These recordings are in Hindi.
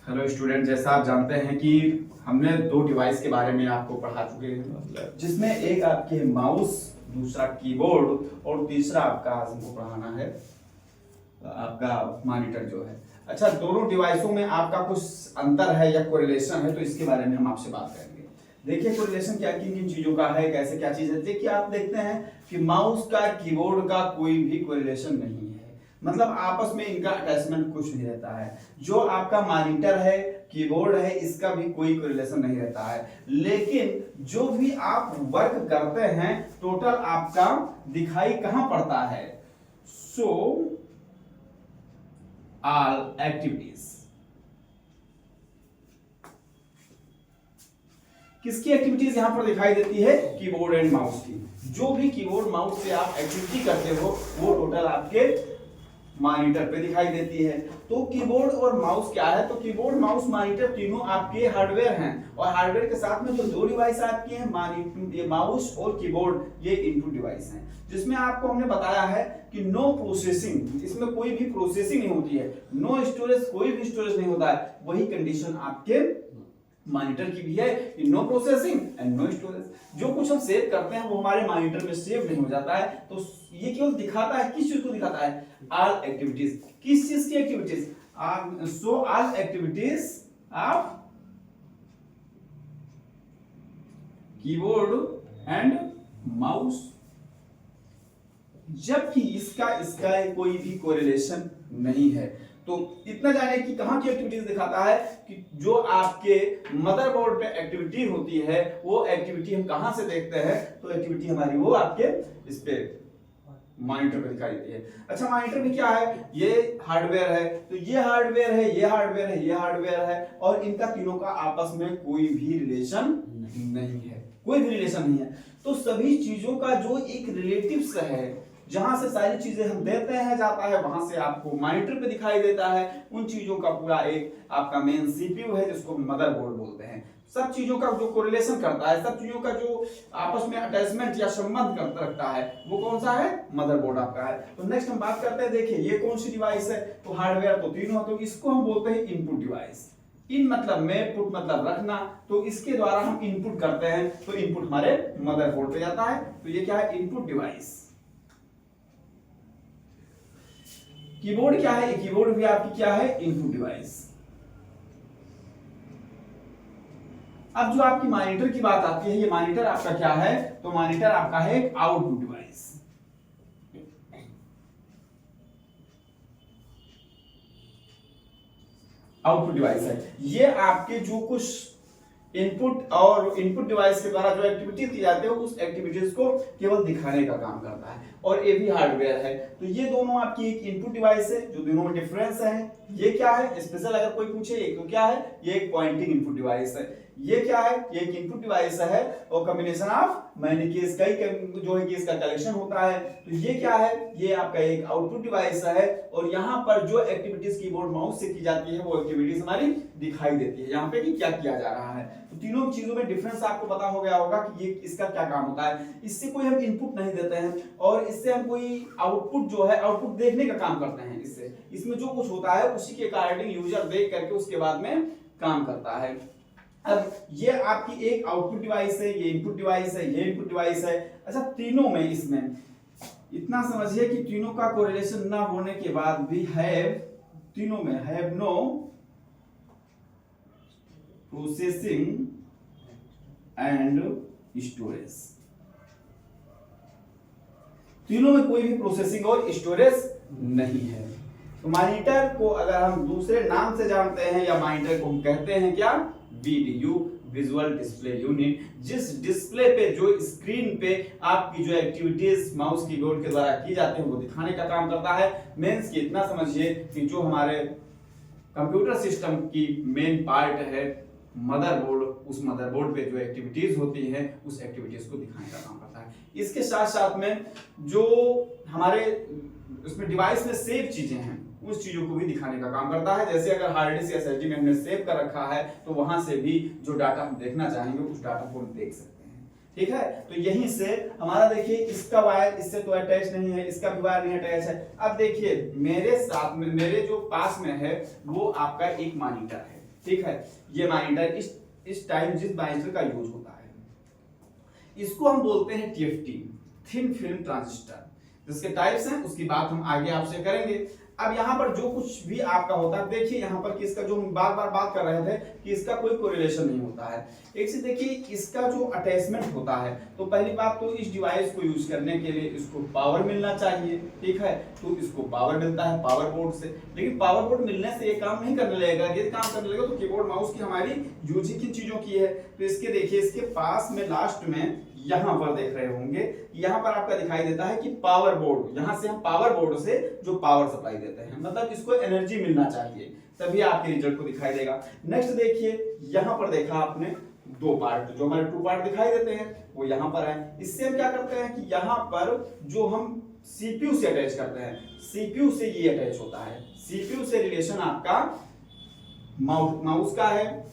हेलो स्टूडेंट, जैसा आप जानते हैं कि हमने दो डिवाइस के बारे में आपको पढ़ा चुके हैं, जिसमें एक आपके माउस, दूसरा कीबोर्ड और तीसरा आपका आज हमको पढ़ाना है आपका मॉनिटर जो है। अच्छा, दोनों डिवाइसों में आपका कुछ अंतर है या कोरिलेशन है, तो इसके बारे में हम आपसे बात करेंगे। देखिए कोरिलेशन क्या किन किन चीजों का है, कैसे क्या चीज है। देखिए आप देखते हैं कि माउस का कीबोर्ड का कोई भी कोरिलेशन नहीं है, मतलब आपस में इनका अटैचमेंट कुछ नहीं रहता है। जो आपका मॉनिटर है, कीबोर्ड है, इसका भी कोई कोरिलेशन नहीं रहता है। लेकिन जो भी आप वर्क करते हैं टोटल आपका दिखाई कहां पड़ता है? So all activities. किसकी एक्टिविटीज यहां पर दिखाई देती है? कीबोर्ड एंड माउस की। जो भी कीबोर्ड माउस से आप एक्टिविटी करते हो वो टोटल आपके मॉनिटर पे दिखाई देती है। तो कीबोर्ड और माउस क्या है? तो कीबोर्ड, माउस, मॉनिटर तीनों आपके हार्डवेयर हैं, और हार्डवेयर के साथ में जो दो डिवाइस आपके हैं, ये माउस और कीबोर्ड, ये इनपुट डिवाइस हैं, जिसमें आपको हमने बताया है कि नो प्रोसेसिंग, इसमें कोई भी प्रोसेसिंग नहीं होती है, नो स्टोरेज, कोई भी स्टोरेज नहीं होता है। वही कंडीशन आपके मॉनिटर की भी है कि no processing and no storage. जो कुछ हम सेव करते हैं वो हमारे मॉनिटर में सेव नहीं हो जाता है। तो ये केवल दिखाता है, किस चीज को दिखाता है? All activities. किस चीज की activities? So all activities of keyboard and mouse. जबकि इसका इसका कोई भी कोरिलेशन नहीं है। तो इतना जाने कि कहां की एक्टिविटीज दिखाता है कि जो आपके मदरबोर्ड पे एक्टिविटी होती है वो एक्टिविटी हम कहां से देखते हैं? तो एक्टिविटी हमारी वो आपके इस पे मॉनिटर पे दिखाई देती है। अच्छा, मॉनिटर में क्या है? ये हार्डवेयर है, तो ये हार्डवेयर है, ये हार्डवेयर है, ये हार्डवेयर है, और इनका तीनों का आपस में कोई भी रिलेशन नहीं है, कोई भी रिलेशन नहीं है। तो सभी चीजों का जो एक रिलेटिव्स है, जहां से सारी चीजें हम देते हैं जाता है, वहां से आपको मॉनिटर पे दिखाई देता है। उन चीजों का पूरा एक आपका मेन सीपीयू है, जिसको मदरबोर्ड बोलते हैं। सब चीजों का जो कोरिलेशन करता है, सब चीजों का जो आपस में अटैचमेंट या संबंध रखता है, वो कौन सा है? मदरबोर्ड आपका है। तो नेक्स्ट हम बात करते हैं। देखिए ये कौन सी डिवाइस है? तो हार्डवेयर तो तीनों, तो इसको हम बोलते हैं इनपुट डिवाइस। इन मतलब में, पुट मतलब रखना, तो इसके द्वारा हम इनपुट करते हैं, तो इनपुट हमारे मदरबोर्ड पे जाता है। तो ये क्या है? Input device. कीबोर्ड क्या है? कीबोर्ड भी आपकी क्या है? Input device. अब जो आपकी मॉनिटर की बात आती है, ये मॉनिटर आपका क्या है? तो मॉनिटर आपका है एक आउटपुट डिवाइस। आउटपुट डिवाइस है ये। आपके जो कुछ इनपुट और इनपुट डिवाइस के द्वारा जो एक्टिविटी की जाती है उस एक्टिविटीज को केवल दिखाने का काम करता है, और ये भी हार्डवेयर है। तो ये दोनों आपकी एक इनपुट डिवाइस है, जो दोनों में डिफरेंस है। ये क्या है? स्पेशल अगर कोई पूछे ये तो क्या है? ये एक पॉइंटिंग इनपुट डिवाइस है। ये क्या है? ये एक इनपुट डिवाइस है, और कॉम्बिनेशन ऑफ मैनी कीज, कई जो है कीज का कलेक्शन होता है। तो ये क्या है? ये आपका एक आउटपुट डिवाइस है, और यहाँ पर जो एक्टिविटीज कीबोर्ड माउस से की जाती है वो एक्टिविटीज हमारी दिखाई देती है यहाँ पे कि क्या किया जा रहा है। तो तीनों चीजों में डिफरेंस आपको पता हो गया होगा कि ये इसका क्या काम होता है। इससे कोई हम इनपुट नहीं देते हैं, और इससे हम कोई आउटपुट जो है, आउटपुट देखने का काम करते हैं। इससे इसमें जो कुछ होता है उसी के अकॉर्डिंग यूजर देख करके उसके बाद में काम करता है। अब ये आपकी एक आउटपुट डिवाइस है, ये इनपुट डिवाइस है, ये इनपुट डिवाइस है। अच्छा, तीनों में इसमें इतना समझिए कि तीनों का कोरिलेशन ना होने के बाद भी हैव, तीनों में have no processing and storage. तीनों में कोई भी प्रोसेसिंग और स्टोरेज नहीं है। तो मॉनिटर को अगर हम दूसरे नाम से जानते हैं, या मॉनिटर को हम कहते हैं क्या? VDU, visual display unit. जिस डिस्प्ले पे, जो स्क्रीन पे आपकी जो एक्टिविटीज माउस कीबोर्ड के द्वारा की जाती है वो दिखाने का काम करता है। मींस कि इतना समझिए कि जो हमारे कंप्यूटर सिस्टम की मेन पार्ट है मदरबोर्ड, उस मदरबोर्ड पे जो एक्टिविटीज होती हैं उस एक्टिविटीज को दिखाने का काम करता है। इसके साथ साथ में जो हमारे उसमें डिवाइस में सेव चीजें हैं उस चीजों को भी दिखाने का काम करता है। जैसे अगर हार्ड डिस्क या एसएसडी में हमने सेव कर रखा है तो वहां से भी जो डाटा हम देखना चाहेंगे उस डाटा को हम देख सकते हैं। ठीक है, तो यहीं से हमारा देखिए इसका वायर इससे तो अटैच नहीं है, इसका भी वायर नहीं अटैच है। अब देखिए मेरे साथ में, मेरे जो पास में है वो आपका एक मॉनिटर है। ठीक है। ये मॉनिटर इस टाइम जिस मॉनिटर का यूज होता है इसको हम बोलते हैं TFT, थिन फिल्म ट्रांजिस्टर। जिसके टाइप्स हैं उसकी बात हम आगे आपसे करेंगे। अब यहाँ पर जो कुछ भी आपका होता है, देखिए यहाँ पर कि इसका जो हम बार बार बात कर रहे थे कि इसका कोई कोरिलेशन नहीं होता है। एक से देखिए इसका जो अटैचमेंट होता है, तो पहली बात तो इस डिवाइस को यूज करने के लिए इसको पावर मिलना चाहिए, ठीक है। तो इसको पावर मिलता है पावर बोर्ड से, लेकिन पावर बोर्ड मिलने से ये काम नहीं करने लगेगा। ये काम करने लगेगा तो कीबोर्ड माउस की हमारी यूज ही किन चीजों की है। तो इसके देखिए इसके पास में लास्ट में यहां पर देख रहे होंगे, यहां पर आपका दिखाई देता है कि पावर बोर्ड, यहां से हम पावर बोर्ड से जो पावर सप्लाई देते हैं, मतलब इसको एनर्जी मिलना चाहिए तभी आपके रिजल्ट को दिखाई देगा। नेक्स्ट देखिए यहां पर देखा आपने दो पार्ट, जो हमारे टू पार्ट दिखाई देते हैं वो यहां पर है। इससे हम क्या करते हैं कि यहां पर जो हम सीपीयू से अटैच करते हैं, सीपीयू से ये अटैच होता है। सीपीयू से रिलेशन आपका माउस का है,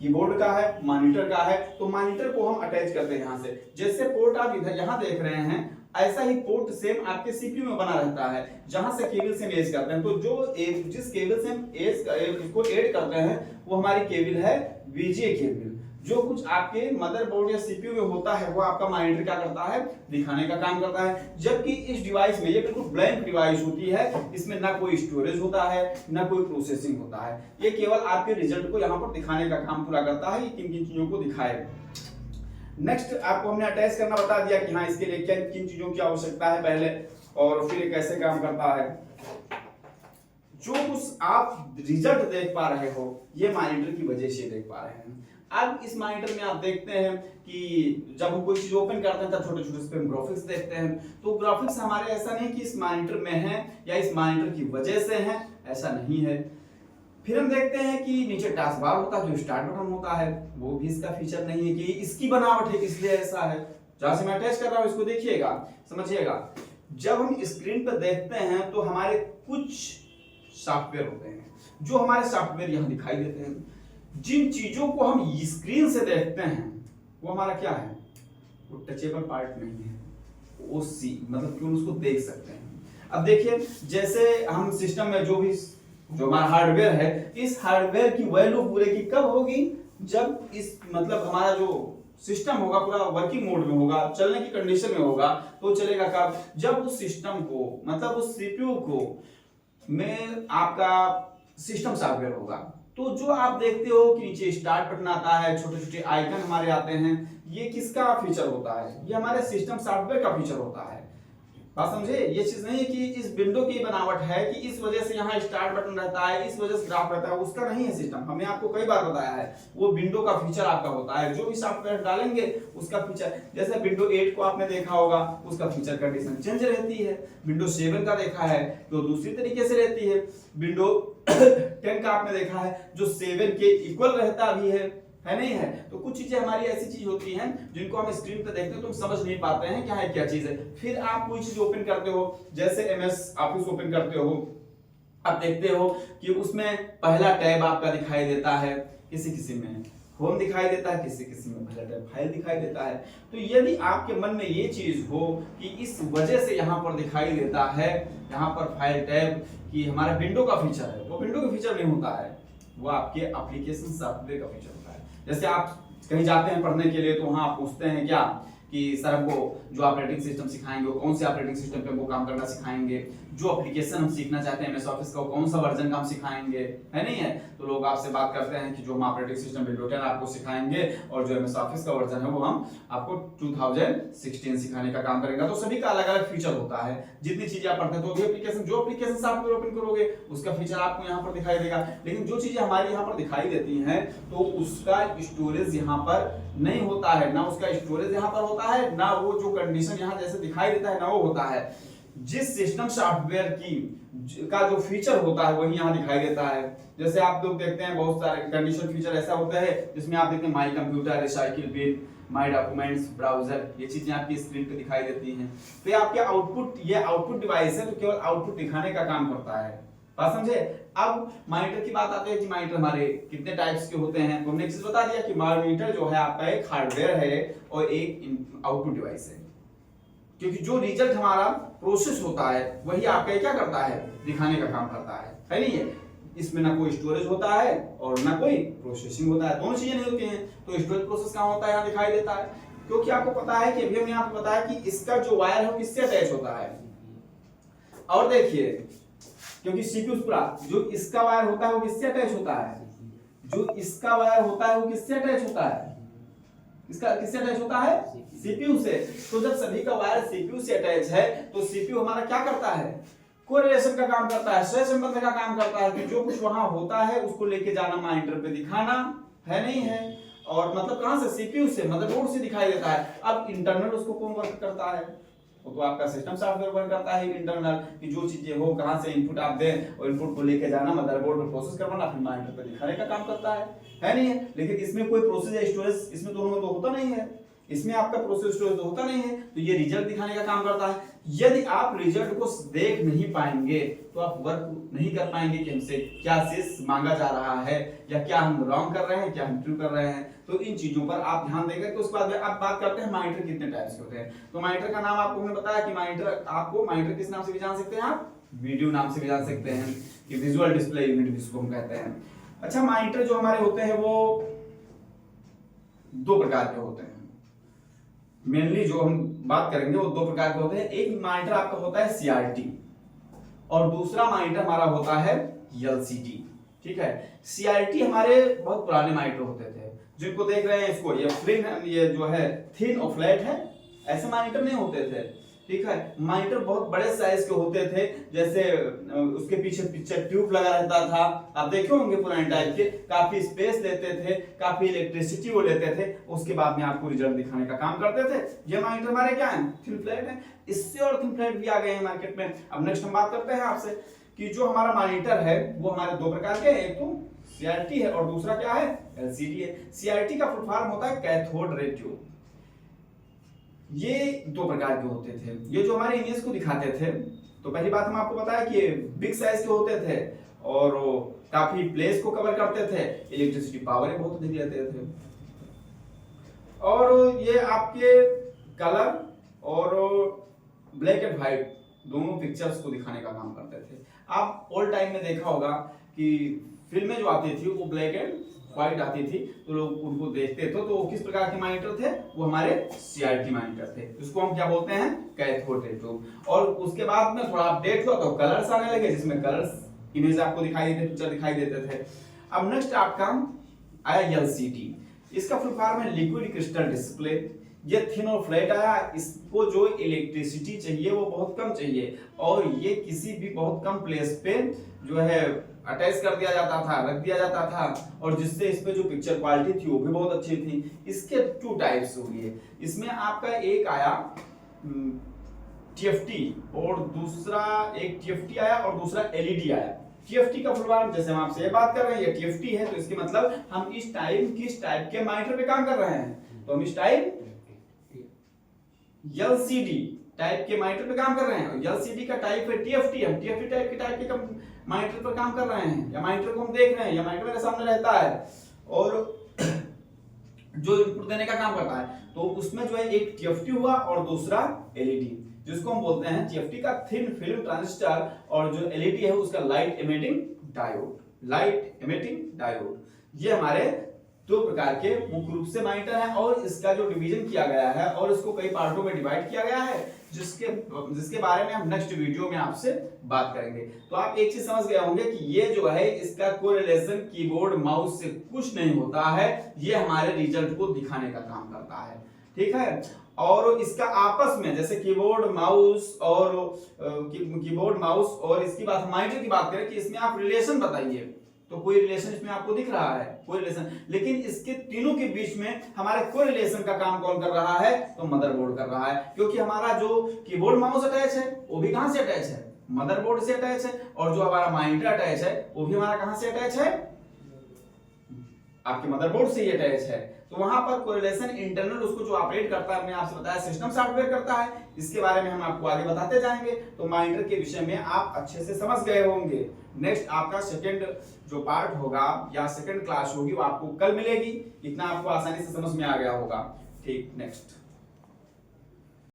कीबोर्ड का है, मॉनिटर का है। तो मॉनिटर को हम अटैच करते हैं यहां से। जैसे पोर्ट आप इधर यहां देख रहे हैं, ऐसा ही पोर्ट सेम आपके सीपीयू में बना रहता है, जहां से केबल से मेज करते हैं। तो जो जिस केबल से हम इसको ऐड करते हैं वो हमारी केबल है VGA केबल। जो कुछ आपके मदरबोर्ड या सीपीयू में होता है वो आपका मॉनिटर क्या करता है, दिखाने का काम करता है। जबकि इस डिवाइस में ये बिल्कुल ब्लैंक डिवाइस होती है, इसमें ना कोई स्टोरेज होता है ना कोई प्रोसेसिंग होता है। ये केवल आपके रिजल्ट को यहाँ पर दिखाने का काम पूरा करता है, किन किन चीजों को दिखाएगा। नेक्स्ट आपको हमने अटैच करना बता दिया कि हाँ इसके लिए क्या किन चीजों की आवश्यकता है पहले, और फिर कैसे काम करता है। जो कुछ आप रिजल्ट देख पा रहे हो ये मॉनिटर की वजह से देख पा रहे हैं। अब इस मॉनिटर में आप देखते हैं कि जब हम कोई चीज ओपन करते हैं तब छोटे छोटे इस पे हम ग्राफिक्स देखते हैं। तो ग्राफिक्स हमारे ऐसा नहीं कि इस मॉनिटर में है या इस मॉनिटर की वजह से है, ऐसा नहीं है। फिर हम देखते हैं कि नीचे टास्क बार होता है, जो स्टार्ट बटन होता है, वो भी इसका फीचर नहीं है कि इसकी बनावट है इसलिए ऐसा है। जहां से मैं टेस्ट कर रहा हूं इसको देखिएगा, समझिएगा। जब हम स्क्रीन पर देखते हैं तो हमारे कुछ सॉफ्टवेयर होते हैं, जो हमारे सॉफ्टवेयर यहाँ दिखाई देते हैं। जिन चीजों को हम स्क्रीन से देखते हैं वो हमारा क्या है, वो टचेबल पार्ट नहीं है, वो मतलब कि उसको देख सकते हैं। अब देखिए जैसे हम सिस्टम में जो हमारा हार्डवेयर है, इस हार्डवेयर की वैल्यू पूरे की कब होगी, जब इस मतलब हमारा जो सिस्टम होगा पूरा वर्किंग मोड में होगा, चलने की कंडीशन में होगा। तो चलेगा कब, जब उस सिस्टम को मतलब उस सीपीयू को में आपका सिस्टम सॉफ्टवेयर होगा। तो जो आप देखते हो कि नीचे स्टार्ट बटन आता है, छोटे छोटे आइकन हमारे आते हैं, ये किसका फीचर होता है, ये हमारे सिस्टम सॉफ्टवेयर का फीचर होता है। बात समझे, ये चीज नहीं है कि इस विंडो की बनावट है कि इस वजह से यहाँ स्टार्ट बटन रहता है, इस वजह से ग्राफ रहता है, उसका नहीं है सिस्टम। हमने आपको कई बार बताया है, वो विंडो का फीचर आपका होता है। जो भी सॉफ्टवेयर डालेंगे उसका फीचर, जैसे विंडो 8 को आपने देखा होगा, उसका फीचर कंडीशन चेंज रहती है। विंडो 7 का देखा है तो दूसरी तरीके से रहती है। विंडो 10 का आपने देखा है जो 7 के इक्वल रहता भी है नहीं है। तो कुछ चीजें हमारी ऐसी चीज होती हैं जिनको हम स्क्रीन पे देखते हैं तो हम समझ नहीं पाते हैं क्या है क्या चीज है। फिर आप कोई चीज ओपन करते हो, जैसे MS ऑफिस ओपन करते हो, आप देखते हो कि उसमें पहला टैब आपका दिखाई देता है, किसी किसी में होम दिखाई देता है, किसी किसी में पहला टैब फाइल दिखाई देता है। तो यदि आपके मन में ये चीज हो कि इस वजह से यहाँ पर दिखाई देता है, यहाँ पर फाइल टैब कि हमारा विंडो का फीचर है, वो विंडो का फीचर नहीं होता है, वो आपके एप्लीकेशन सॉफ्टवेयर का फीचर होता है। जैसे आप कहीं जाते हैं पढ़ने के लिए तो वहां आप पूछते हैं क्या कि सर हमको जो ऑपरेटिंग सिस्टम सिखाएंगे वो कौन से ऑपरेटिंग सिस्टम पे हमको काम करना सिखाएंगे, जो एप्लीकेशन हम सीखना चाहते हैं MS ऑफिस का कौन सा वर्जन का हम सिखाएंगे, है नहीं है। तो लोग आपसे बात करते हैं कि जो हम ऑपरेटिंग सिस्टम विंडो 10 आपको सिखाएंगे और जो MS ऑफिस का वर्जन है वो हम आपको 2016 सिखाने का काम करेंगे। तो सभी का अलग अलग फीचर होता है। जितनी चीजें आप पढ़ते हैं तो जो एप्लीकेशन सॉफ्टवेयर ओपन करोगे उसका फीचर आपको यहाँ पर दिखाई देगा। लेकिन जो चीजें हमारी यहाँ पर दिखाई देती हैं तो उसका स्टोरेज यहाँ पर नहीं होता है, ना उसका स्टोरेज यहाँ पर होता है, ना वो जो कंडीशन यहाँ जैसे दिखाई देता है ना वो होता है। जिस सिस्टम सॉफ्टवेयर का जो फीचर होता है वही यहाँ दिखाई देता है। जैसे आप लोग देखते हैं बहुत सारे कंडीशन फीचर ऐसा होता है जिसमें आप देखते हैं my computer, recycle bin, my documents, browser, ये चीजें आपकी स्क्रीन पे दिखाई देती हैं। तो ये आपके आउटपुट, ये आउटपुट डिवाइस है तो केवल आउटपुट दिखाने का काम करता है। बात समझे। अब मॉनिटर की बात आती है कि मॉनिटर हमारे कितने टाइप्स के होते हैं। तो हमने एक चीज बता दिया कि मॉनिटर जो है आपका एक हार्डवेयर है और एक आउटपुट डिवाइस है, क्योंकि जो रिजल्ट हमारा प्रोसेस होता है वही आपका क्या करता है, दिखाने का काम करता है नहीं है। इसमें ना कोई स्टोरेज होता है और ना कोई प्रोसेसिंग होता है, दोनों चीजें नहीं होती हैं। तो स्टोरेज प्रोसेस कहाँ होता है, यहाँ दिखाई देता है, क्योंकि आपको पता है कि अभी हमने आपको बताया कि इसका जो वायर है वो किससे अटैच होता है। और देखिए, क्योंकि सीपीयू पूरा जो इसका वायर होता है वो किससे अटैच होता है, जो इसका वायर होता है वो किससे अटैच होता है, इसका किससे अटैच होता है, सीपीयू से। तो जब सभी का वायर सीपीयू से अटैच है तो सीपीयू हमारा क्या करता है, कोरिलेशन का काम करता है, सहसंबंध का काम करता है कि जो कुछ वहां होता है उसको लेके जाना मॉनिटर पे दिखाना है, नहीं है। और मतलब कहां से, सीपीयू से, मदरबोर्ड से दिखाई देता है। अब इंटरनल उसको कौन वर्क करता है, वो तो आपका सिस्टम सॉफ्टवेयर वर्क करता है इंटरनल, कि जो चीजें हो कहां से इनपुट आप दें और इनपुट को लेके जाना मदरबोर्ड पे प्रोसेस करवाना, फिर मॉनिटर पे दिखाने का काम करता है नहीं है। लेकिन इसमें कोई प्रोसेस या स्टोरेज इसमें दोनों में तो होता नहीं है, इसमें आपका प्रोसेस स्टोरेज तो होता नहीं है, तो ये रिजल्ट दिखाने का काम करता है। यदि आप रिजल्ट को देख नहीं पाएंगे तो आप वर्क नहीं कर पाएंगे कि हमसे क्या शेष मांगा जा रहा है, या क्या हम रॉन्ग कर रहे हैं, क्या हम ट्रू कर रहे हैं। तो इन चीजों पर आप ध्यान देंगे। तो उसके बाद आप बात करते हैं मॉनिटर कितने टाइप्स के होते हैं। तो मॉनिटर का नाम आपको हमने बताया कि मॉनिटर, आपको मॉनिटर किस नाम से भी जान सकते हैं, आप वीडियो नाम से भी जान सकते हैं, कि विजुअल डिस्प्ले यूनिट जिसको हम कहते हैं। अच्छा, मॉनिटर जो हमारे होते हैं वो दो प्रकार के होते हैं, मेनली जो हम बात करेंगे वो दो प्रकार के होते हैं। एक मॉनिटर आपका होता है सीआरटी और दूसरा मॉनिटर हमारा होता है एलसीडी। ठीक है, सीआरटी हमारे बहुत पुराने मॉनिटर होते थे, जिनको देख रहे हैं इसको, ये फ्लिन, ये जो है थिन और फ्लैट है, ऐसे मॉनिटर नहीं होते थे। ठीक है, मॉनिटर बहुत बड़े साइज के होते थे, जैसे उसके पीछे पिक्चर ट्यूब लगा रहता था, आप देखे होंगे पुराने टाइप के, काफी स्पेस लेते थे, काफी इलेक्ट्रिसिटी वो लेते थे, उसके बाद में आपको रिजल्ट दिखाने का काम करते थे। ये मॉनिटर हमारे क्या है, थिन फ्लैट है। इससे और थिन फ्लैट भी आ गए हैं मार्केट में। अब नेक्स्ट हम बात करते हैं आपसे कि जो हमारा मॉनिटर है वो हमारे दो प्रकार के हैं, एक तो सीआरटी है और दूसरा क्या है, एलसीडी है। सीआरटी का फुल फॉर्म होता है कैथोड रे ट्यूब। ये दो प्रकार के होते थे, ये जो हमारे इमेज को दिखाते थे। तो पहली बात हम आपको बताया कि बिग साइज के होते थे और काफी प्लेस को कवर करते थे, इलेक्ट्रिसिटी पावर बहुत अधिक लेते थे, और ये आपके कलर और ब्लैक एंड व्हाइट दोनों पिक्चर्स को दिखाने का काम करते थे। आप ओल्ड टाइम में देखा होगा कि फिल्में जो आती थी वो ब्लैक एंड व्हाइट आती थी, तो लोग उनको देखते थे। तो वो किस प्रकार के मॉनिटर थे, वो हमारे सीआरटी मॉनिटर थे, इसको हम क्या बोलते हैं, कैथोड रे ट्यूब। और उसके बाद में थोड़ा अपडेट हुआ तो कलर्स आने लगे, जिसमें कलर्स इमेज आपको दिखाई देते, पिक्चर दिखाई देते थे। अब नेक्स्ट आपका आया एलसीडी। इसका फुल फॉर्म है लिक्विड क्रिस्टल डिस्प्ले। ये थिन और फ्लैट आया, इसको जो इलेक्ट्रिसिटी चाहिए वो बहुत कम चाहिए, और ये किसी भी बहुत कम प्लेस पे जो है अटैच कर दिया जाता था, रख दिया जाता था, और जिससे इस पे जो पिक्चर क्वालिटी थी वो भी बहुत अच्छी थी। इसके टू टाइप्स हुए, इसमें आपका एक आया टीएफटी और दूसरा, एक टीएफटी आया और दूसरा एलईडी आया। टीएफटी का फुल फॉर्म, जैसे हम आपसे ये बात कर रहे हैं, ये टीएफटी है, तो इसके मतलब हम इस टाइम किस टाइप के मॉनिटर पे काम कर रहे हैं, तो हम इस टाइप एलसीडी टाइप के मॉनिटर पे काम कर रहे हैं। एलसीडी का टाइप है टीएफटी, हम टीएफटी टाइप के मॉनिटर पर काम कर रहे हैं, या मॉनिटर को हम देख रहे हैं, या मॉनिटर मेरे सामने रहता है और जो इनपुट देने का काम करता है। तो उसमें जो है एक टीएफटी हुआ और दूसरा एलईडी, जिसको हम बोलते हैं टीएफटी का थिन फिल्म ट्रांजिस्टर, और जो एलईडी है उसका light emitting diode, light emitting diode. ये हमारे दो प्रकार के मुख्य रूप से मॉनिटर हैं, और इसका जो डिवीजन किया गया है और इसको कई पार्टों में डिवाइड किया गया है, जिसके बारे में हम नेक्स्ट वीडियो में आपसे बात करेंगे। तो आप एक चीज समझ गए होंगे कि ये जो है इसका कोरिलेशन कीबोर्ड माउस से कुछ नहीं होता है, ये हमारे रिजल्ट को दिखाने का काम करता है। ठीक है, और इसका आपस में जैसे कीबोर्ड माउस और इसकी बात, मॉनिटर की बात करें कि इसमें आप रिलेशन बताइए, तो कोई रिलेशन इसमें आपको दिख रहा है, कोई रिलेशन, लेकिन इसके तीनों के बीच में हमारे कोई रिलेशन का काम कौन कर रहा है, तो मदरबोर्ड कर रहा है, क्योंकि हमारा जो कीबोर्ड माउस अटैच है वो भी कहां से अटैच है, मदरबोर्ड से अटैच है, और जो हमारा मॉनिटर अटैच है वो भी हमारा कहां से अटैच है, आपके मदरबोर्ड से ही अटैच है। तो वहां पर कोरिलेशन इंटरनल उसको जो ऑपरेट करता है, हमने आपसे बताया सिस्टम सॉफ्टवेयर करता है, इसके बारे में हम आपको आगे बताते जाएंगे। तो मॉनिटर के विषय में आप अच्छे से समझ गए होंगे। नेक्स्ट आपका सेकंड जो पार्ट होगा या सेकंड क्लास होगी वो आपको कल मिलेगी, इतना आपको आसानी से समझ में आ गया होगा। ठीक, नेक्स्ट।